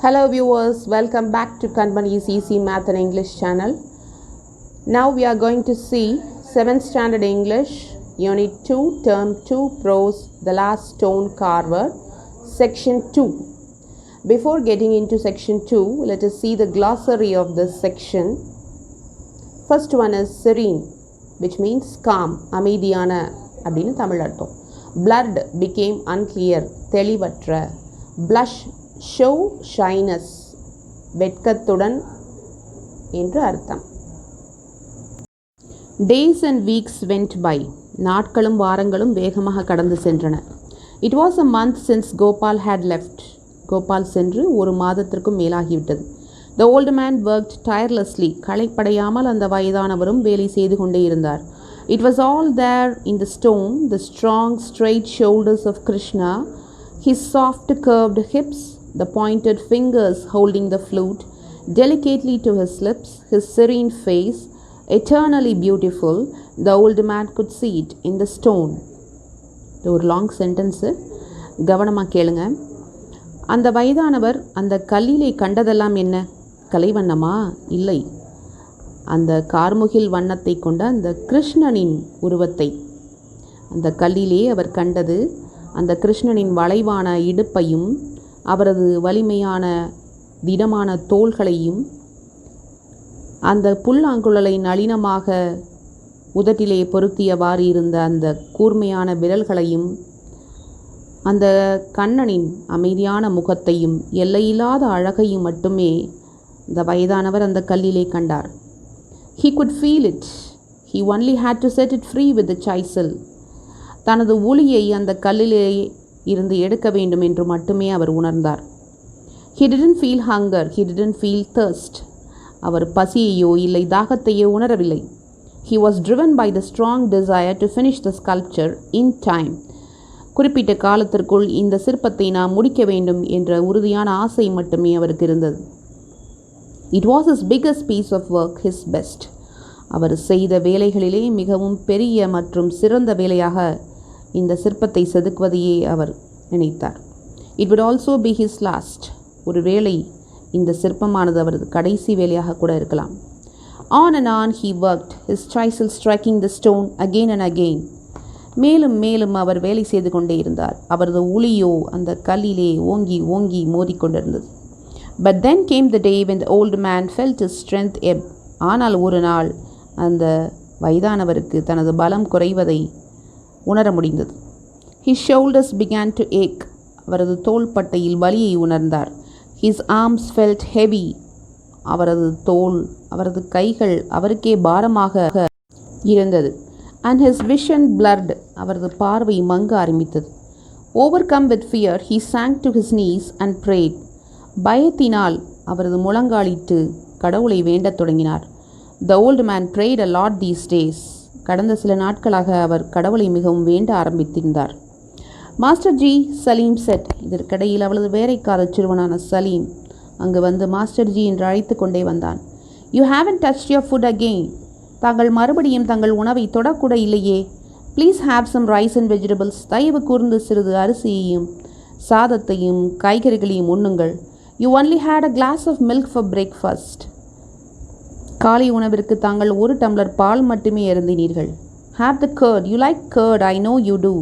Hello viewers, welcome back to Kanbani's Easy Math and English channel. Now we are going to see 7th Standard English, Unit 2, Term 2, Prose, The Last Stone Carver, Section 2. Before getting into Section 2, let us see the glossary of this section. First one is serene, which means calm, அமைதியான அப்படின்னு தமிழ் அர்த்தம். Blurred became unclear, தெளிவற்ற. Blush, show shyness, வெட்கத்துடன் என்று அர்த்தம். Days and weeks went by, நாட்களும் வாரங்களும் வேகமாக கடந்து சென்றன. It was a month since Gopal had left, Gopal சென்று ஒரு மாதத்திற்கும் மேலாகிவிட்டது. The old man worked tirelessly, களைப்படையாமல் அந்த வயதானவரும் வேலை செய்து கொண்டே இருந்தார். It was all there in the stone, the strong straight shoulders of Krishna, his soft curved hips, the pointed fingers holding the flute delicately to his lips, his serene face, eternally beautiful. The old man could see it in the stone. இது ஒரு long sentence, கவனமாக கேளுங்க. அந்த வயதானவர் அந்த கல்லிலே கண்டதெல்லாம் என்ன? கலைவண்ணமா? இல்லை, அந்த கார்முகில் வண்ணத்தை கொண்ட அந்த கிருஷ்ணனின் உருவத்தை. அந்த கல்லிலே அவர் கண்டது அந்த கிருஷ்ணனின் வளைவான இடுப்பையும் அவரது வலிமையான திடமான தோள்களையும், அந்த புல்லாங்குழலை நளினமாக உதட்டிலே பொருத்தியவாறு இருந்த அந்த கூர்மையான விரல்களையும், அந்த கண்ணனின் அமைதியான முகத்தையும் எல்லையில்லாத அழகையும் மட்டுமே இந்த வயதானவர் அந்த கல்லிலே கண்டார். He could feel it. He only had to set it free with the chisel. தனது உளியை அந்த கல்லிலே இருந்து எடுக்க வேண்டும் என்று மட்டுமே அவர் உணர்ந்தார். He didn't feel hunger. He didn't feel thirst. அவர் பசியையோ இல்லை தாகத்தையோ உணரவில்லை. He was driven by the strong desire to finish the sculpture in time. குறிப்பிட்ட காலத்திற்குள் இந்த சிற்பத்தை நாம் முடிக்க வேண்டும் என்ற உறுதியான ஆசை மட்டுமே அவருக்கு இருந்தது. It was his biggest piece of work, his best. அவர் செய்த வேலைகளிலே மிகவும் பெரிய மற்றும் சிறந்த வேலையாக இந்த சிற்பத்தை செதுக்குவதையே அவர் நினைத்தார். It would also be his last. ஒரு வேளை இந்த சிற்பமானது அவரது கடைசி வேலையாக கூட இருக்கலாம். On and on he worked, his chisel striking the stone again and again. மேலும் மேலும் அவர் வேலை செய்து கொண்டே இருந்தார். அவரது உளியோ அந்த கல்லிலே ஓங்கி ஓங்கி மோதிக்கொண்டிருந்தது. But then came the day when the old man felt his strength ebb. ஆனால் ஒரு நாள் அந்த வயதானவருக்கு தனது பலம் குறைவதை உணர முடிந்தது. His shoulders began to ache. அவரது தோள்பட்டையில் வலியை உணர்ந்தார். His arms felt heavy. அவரது கைகள் அவருக்கே பாரமாக இருந்தது. And his vision blurred. அவரது பார்வை மங்க ஆரம்பித்தது. Overcome with fear, he sank to his knees and prayed. பயத்தினால் அவரது முழங்காலிட்டு கடவுளை வேண்டத் தொடங்கினார். The old man prayed a lot these days. கடந்த சில நாட்களாக அவர் கடவுளை மிகவும் வேண்ட ஆரம்பித்திருந்தார். மாஸ்டர் ஜி, சலீம் செட். இதற்கிடையில் அவளது வேலைக்கார சிறுவனான சலீம் அங்கு வந்து மாஸ்டர் ஜி என்று அழைத்து கொண்டே வந்தான். You haven't touched your food again. தாங்கள் மறுபடியும் தங்கள் உணவை தொடக்கூட இல்லையே. Please have some rice and vegetables. தயவு கூர்ந்து சிறிது அரிசியையும் சாதத்தையும் காய்கறிகளையும் உண்ணுங்கள். You only had a glass of milk for breakfast. காலை உணவிற்கு தாங்கள் ஒரு டம்ளர் பால் மட்டுமே அருந்தினீர்கள். Have the curd. You like curd. I know you do.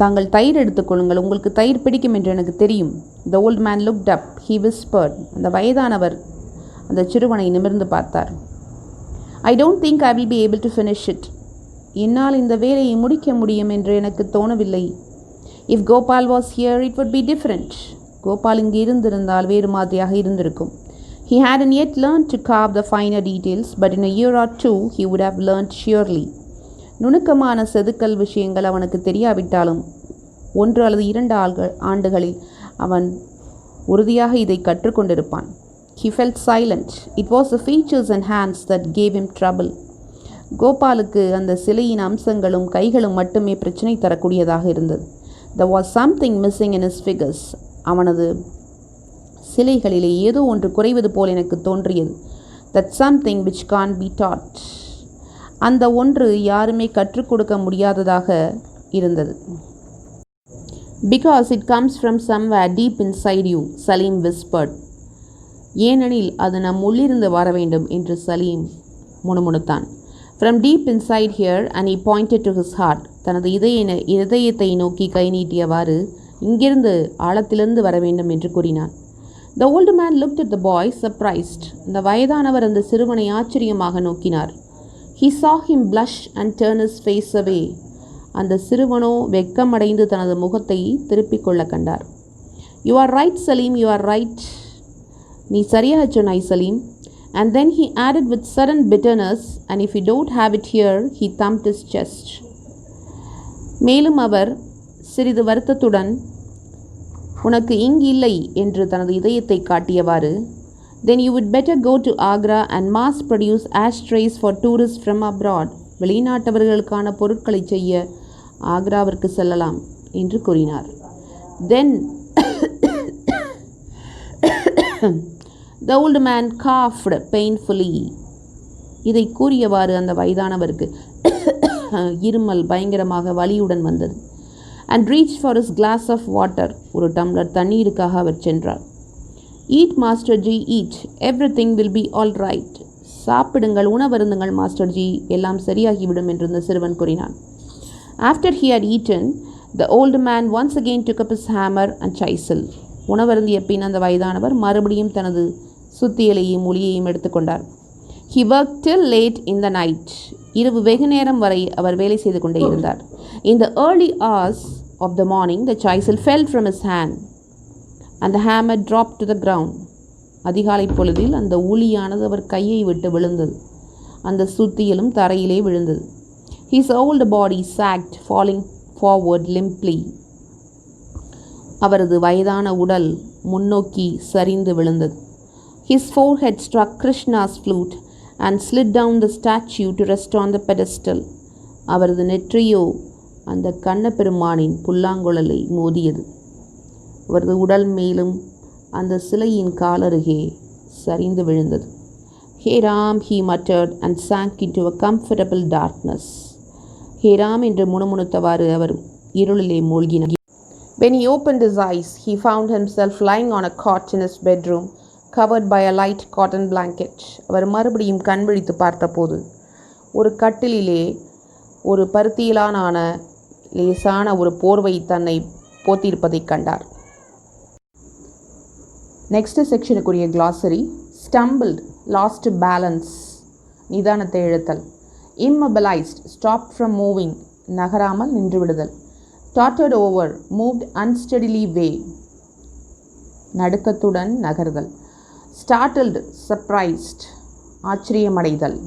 தாங்கள் தயிர் எடுத்துக்கொள்ளுங்கள். உங்களுக்கு தயிர் பிடிக்கும் என்று எனக்கு தெரியும். The old man looked up. He whispered. அந்த வயதானவர் அந்த சிறுவனை நிமிர்ந்து பார்த்தார். I don't think I will be able to finish it. என்னால் இந்த வேலையை முடிக்க முடியும் என்று எனக்கு தோணவில்லை. If Gopal was here, it would be different. Gopal இங்கு இருந்திருந்தால் வேறு மாதிரியாக இருந்திருக்கும். He hadn't yet learned to carve the finer details, but in a year or two he would have learned surely. நுணுக்கமான செதுக்கல் விஷயங்கள் அவனுக்கு தெரியாவிட்டாலும் 1 அல்லது 2 ஆண்டுகளில் அவன் உறுதியாக இதை கற்றுக்கொண்டிருப்பான். He felt silent. It was the features and hands that gave him trouble. கோபாலுக்கு அந்த சிலையின் அம்சங்களும் கைகளும் மட்டுமே பிரச்சனை தரக்கூடியதாக இருந்தது. There was something missing in his figures. அவனது சிலைகளிலே ஏதோ ஒன்று குறைவது போல் எனக்கு தோன்றியது. That something which can't be taught. அந்த ஒன்று யாருமே கற்றுக் கொடுக்க முடியாததாக இருந்தது. Because it comes from somewhere deep inside you, Salim whispered. ஏனெனில் அது நம் உள்ளிருந்து வர வேண்டும் என்று Salim முணுமுணுத்தான். From deep inside here, and he pointed to his heart. தனது இதயத்தை நோக்கி கை நீட்டியவாறு இங்கிருந்து ஆழத்திலிருந்து வர வேண்டும் என்று கூறினான். The old man looked at the boy, surprised. அந்த வயதானவர் அந்த சிறுவனை ஆச்சரியமாக நோக்கினார். He saw him blush and turn his face away. அந்த சிறுவனோ வெட்கமடைந்து தனது முகத்தை திருப்பிக் கொள்ள கண்டார். You are right, Salim, you are right. நீ சரியாக சொன்னாய் Salim. And then he added with sudden bitterness, and if you don't have it here, he thumped his chest. மேலும் அவர் சிறிது வருத்தத்துடன் உனக்கு இங்கு இல்லை என்று தனது இதயத்தை காட்டியவாறு, then you would better go to Agra and mass produce ashtrays for tourists from abroad. வெளிநாட்டவர்களுக்கான பொருட்களை செய்ய ஆக்ராவிற்கு செல்லலாம் என்று கூறினார். Then the old man coughed painfully. இதை கூறியவாறு அந்த வயதானவருக்கு இருமல் பயங்கரமாக வலியுடன் வந்தது. And reached for his glass of water. ஒரு டம்ளர் தண்ணீருக்காக அவர் சென்றார். Eat, Master G, eat. Everything will be all right. சாப்பிடுங்கள், உணவருந்துங்கள் மாஸ்டர் ஜி, எல்லாம் சரியாகிவிடும் என்று இந்த சிறுவன் கூறினான். After he had eaten, the old man once again took up his hammer and chisel. உணவருந்திய பின் அந்த வயதானவர் மறுபடியும் தனது சுத்தியலையும் ஒளியையும் எடுத்துக்கொண்டார். He worked till late in the night. இரவு வெகு நேரம் வரை அவர் வேலை செய்து கொண்டே இருந்தார். In the early hours of the morning, the chisel fell from his hand and the hammer dropped to the ground. அதிகாலை பொழுதில் அந்த உளியானது அவர் கையை விட்டு விழுந்தது. அந்த சுத்தியலும் தரையிலே விழுந்தது. His old body sagged, falling forward limply. அவரது வயதான உடல் முன்னோக்கி சரிந்து விழுந்தது. His forehead struck Krishna's flute and slid down the statue to rest on the pedestal. அவரது நெற்றியோ அந்த கண்ணபெருமானின் புல்லாங்குழலை மோதியது. அவரது உடல் மேலும் அந்த சிலையின் காலருகே சரிந்து விழுந்தது. Hey Ram, he muttered and sank into a comfortable darkness. Hey Ram என்று முணுமுணுத்தவாறு அவர் இருளிலே மூழ்கினார். When he opened his eyes, he found himself lying on a cot in his bedroom, covered by a light cotton blanket. அவர் மறுபடியும் கண் விழித்து பார்த்தபோது ஒரு கட்டிலிலே ஒரு பருத்தியிலான லேசான ஒரு போர்வை தன்னை போத்தியிருப்பதைக் கண்டார். நெக்ஸ்ட் செக்ஷனுக்குரிய glossary. Stumbled, lost balance, நிதானத்தை இழத்தல். Immobilized, stopped from moving, நகராமல் நின்று விடுதல். Tottered over, moved unsteadily way, நடுக்கத்துடன் நகர்தல். Startled, surprised, ஆச்சரியமடைதல்.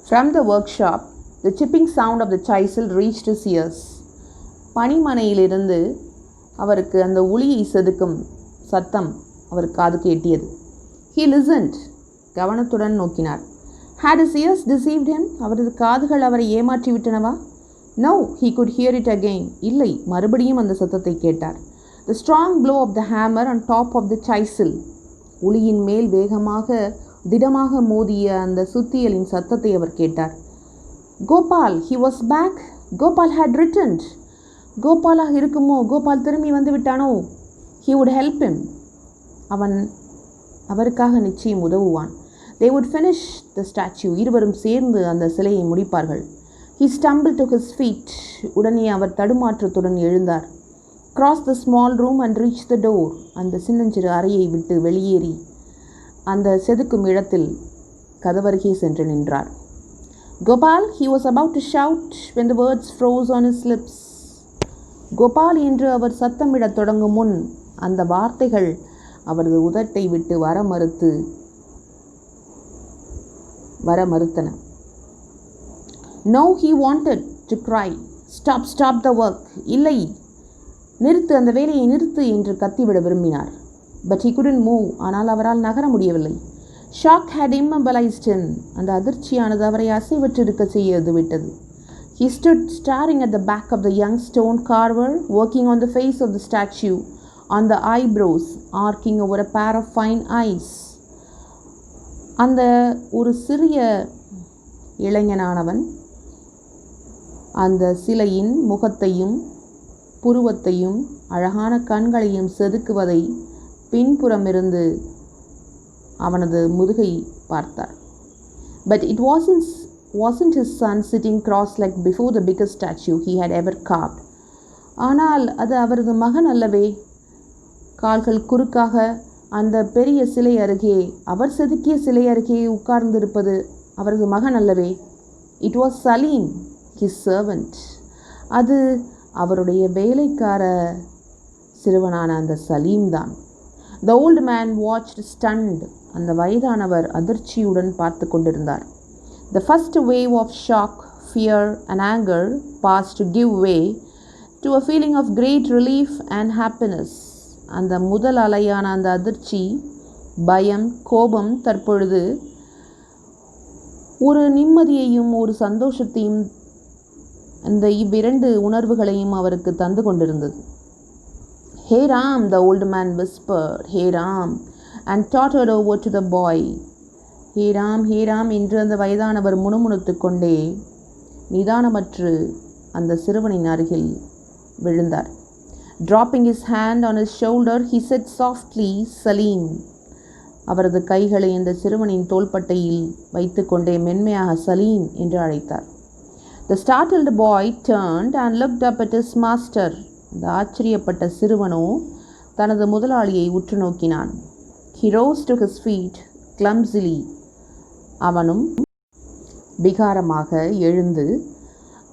From the workshop, the chipping sound of the chisel reached his ears. பணிமனையிலிருந்து அவருக்கு அந்த உளியை செதுக்கும் சத்தம் அவர் காதுக்கு எட்டியது. He listened, கவனத்துடன் நோக்கினார். Had his ears deceived him? அவரது காதுகள் அவரை ஏமாற்றிவிட்டனவா? No, he could hear it again. இல்லை, மறுபடியும் அந்த சத்தத்தை கேட்டார். The strong blow of the hammer on top of the chisel. உளியின் மேல் வேகமாக திடமாக மோதிய அந்த சுத்தியலின் சத்தத்தை அவர் கேட்டார். Gopal, he was back. Gopal had returned. கோபாலாக இருக்குமோ? கோபால் திரும்பி வந்து விட்டானோ? He would help him. அவன் அவருக்காக நிச்சயம் உதவுவான். They would finish the statue. இருவரும் சேர்ந்து அந்த சிலையை முடிப்பார்கள். He stumbled to his feet. உடனே அவர் தடுமாற்றத்துடன் எழுந்தார். Crossed the small room and reached the door. அந்த சின்னஞ்சிறு அறையை விட்டு வெளியேறி அந்த செதுக்கும் இடத்தில் கதவருகே சென்று நின்றார். Gopal, he was about to shout when the words froze on his lips. Gopal என்று அவர் சத்தமிடத் தொடங்கும் முன் அந்த வார்த்தைகள் அவரது உதட்டை விட்டு வர மறுத்தன. No, he wanted to cry. Stop the work. இல்லை, நிறுத்து, அந்த வேலையை நிறுத்து என்று கத்திவிட விரும்பினார். But he couldn't move. ஆனால் அவரால் நகர முடியவில்லை. Shock had immobilized him. அந்த அதிர்ச்சியானது அவரை அசைவற்றிருக்க செய்து விட்டது. He stood staring at the back of the young stone carver, working on the face of the statue, on the eyebrows, arcing over a pair of fine eyes. அந்த ஒரு சிறிய இளைஞனானவன் அந்த சிலையின் முகத்தையும் புருவத்தையும் அழகான கண்களையும் செதுக்குவதை பின்புறமிருந்து அவனது முதுகை பார்த்தார். But it wasn't his son sitting cross-legged before the biggest statue he had ever carved. ஆனால் அது அவரது மகன் அல்லவே. கால்கள் குறுக்காக அந்த பெரிய சிலை அருகே, அவர் செதுக்கிய சிலை அருகே உட்கார்ந்திருப்பது அவரது மகன் அல்லவே. It was Salim, his servant. அது அவருடைய வேலைக்கார சிறுவனான அந்த சலீம் தான். The old man watched stunned. அந்த வயதானவர் அதிர்ச்சியுடன் பார்த்து கொண்டிருந்தார். The first wave of shock, fear and anger passed to give way to a feeling of great relief and happiness. அந்த முதல் அலையான அந்த அதிர்ச்சி, பயம், கோபம் தற்பொழுது ஒரு நிம்மதியையும் ஒரு சந்தோஷத்தையும், இந்த இவ்விரண்டு உணர்வுகளையும் அவருக்கு தந்து கொண்டிருந்தது. Hey Ram, the old man whispered, Hey Ram, and tottered over to the boy. Hey Ram, Hey Ram என்று அந்த வயதானவர் முணுமுணுத்து கொண்டே நிதானமற்று அந்த சிறுவனின் அருகில் விழுந்தார். Dropping his hand on his shoulder, he said softly, Salim. அவரது கைகளை இந்த சிறுவனின் தோள்பட்டையில் வைத்துக்கொண்டே மென்மையாக சலீம் என்று அழைத்தார். The startled boy turned and looked up at his master. இந்த ஆச்சரியப்பட்ட சிறுவனோ தனது முதலாளியை உற்று நோக்கினான். He rose to his feet clumsily. அவனும் விகாரமாக எழுந்து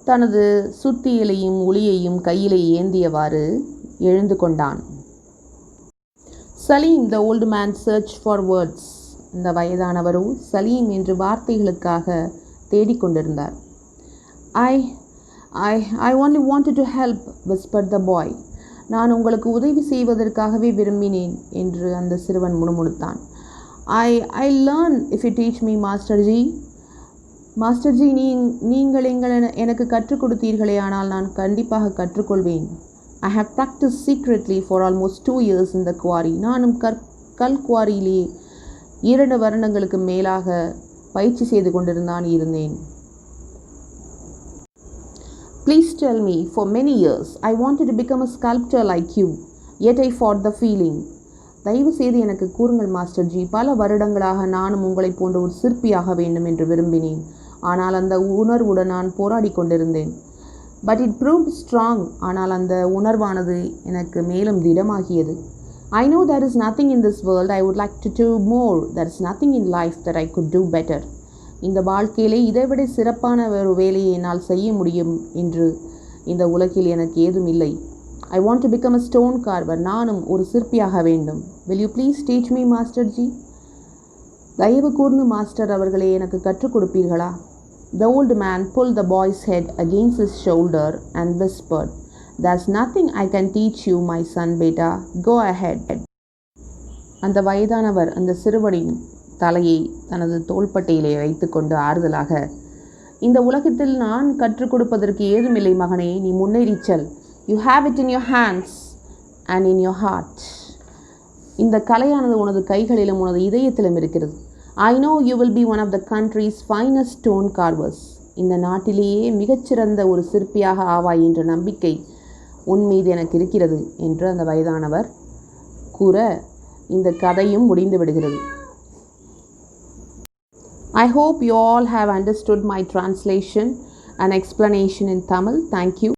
தனது சுத்தியலையும் ஒளியையும் கையிலே ஏந்தியவாறு எழுந்து கொண்டான். Salim, the old man searched for words. இந்த வயதானவரோ சலீம் என்று வார்த்தைகளுக்காக தேடிக்கொண்டிருந்தார். I only wanted to help, whispered the boy. நான் உங்களுக்கு உதவி செய்வதற்காகவே விரும்பினேன் என்று அந்த சிறுவன் முணுமுணுத்தான். I learn if you teach me, மாஸ்டர்ஜி. மாஸ்டர்ஜி, நீங்கள் எனக்கு கற்றுக் கொடுத்தீர்களே, ஆனால் நான் கண்டிப்பாக கற்றுக்கொள்வேன். I have practiced secretly for almost 2 years in the quarry. நானும் கல் குவாரியிலே 2 வருடங்களுக்கு மேலாக பயிற்சி செய்து கொண்டிருந்தான் இருந்தேன். Please tell me, for many years I wanted to become a sculptor like you, yet I fought the feeling. தயவு செய்து எனக்கு கூறுங்கள் மாஸ்டர்ஜி, பல வருடங்களாக நானும் உங்களை போன்ற ஒரு சிற்பியாக வேண்டும் என்று விரும்பினேன். ஆனால் அந்த உணர்வுடன் நான் போராடி கொண்டிருந்தேன். But it proved strong. ஆனால் அந்த உணர்வானது எனக்கு மேலும் திடமாகியது. I know there is nothing in this world I would like to do more. There is nothing in life that I could do better. இந்த வாழ்க்கையிலே இதைவிட சிறப்பான ஒரு வேலையை என்னால் செய்ய முடியும் என்று இந்த உலகில் எனக்கு ஏதும் இல்லை. I want to become a stone carver. நானும் ஒரு சிற்பியாக வேண்டும். Will you please teach me, மாஸ்டர்ஜி? தயவு கூர்ந்து மாஸ்டர் அவர்களே எனக்கு கற்றுக் கொடுப்பீர்களா? The old man pulled the boy's head against his shoulder and whispered, There's nothing I can teach you, my son, beta. Go ahead. அந்த வயதானவர் அந்த சிறுவனின் தலையை தனது தோள்பட்டையிலே வைத்துக்கொண்டு ஆறுதலாக, இந்த உலகத்தில் நான் கற்றுக் கொடுப்பதற்கு ஏதுமில்லை மகனே, நீ முன்னேறிச் செல். You have it in your hands and in your heart. இந்த கலையானது உனது கைகளிலும் உனது இதயத்திலும் இருக்கிறது. I know you will be one of the country's finest stone carvers. இந்த நாட்டிலேயே மிகச்சிறந்த ஒரு சிற்பியாக ஆவாய் என்ற நம்பிக்கை உன் மீது எனக்கு இருக்கிறது என்று அந்த வயதானவர் கூற இந்த கதையும் முடிந்து விடுகிறது. I hope you all have understood my translation and explanation in Tamil. Thank you.